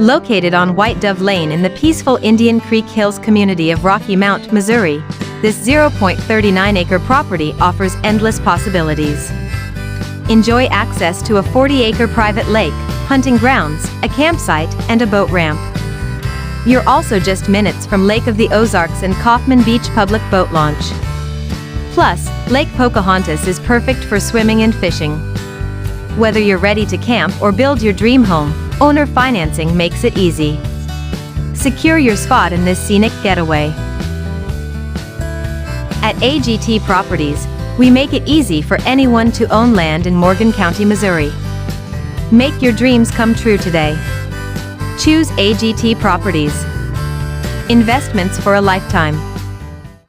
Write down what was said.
Located on White Dove Lane in the peaceful Indian Creek Hills community of Rocky Mount, Missouri, this 0.39-acre property offers endless possibilities. Enjoy access to a 40-acre private lake, hunting grounds, a campsite, and a boat ramp. You're also just minutes from Lake of the Ozarks and Coffman Beach public boat launch. Plus, Lake Pocahontas is perfect for swimming and fishing. Whether you're ready to camp or build your dream home, owner financing makes it easy. Secure your spot in this scenic getaway. At AGT Properties, we make it easy for anyone to own land in Morgan County, Missouri. Make your dreams come true today. Choose AGT Properties. Investments for a lifetime.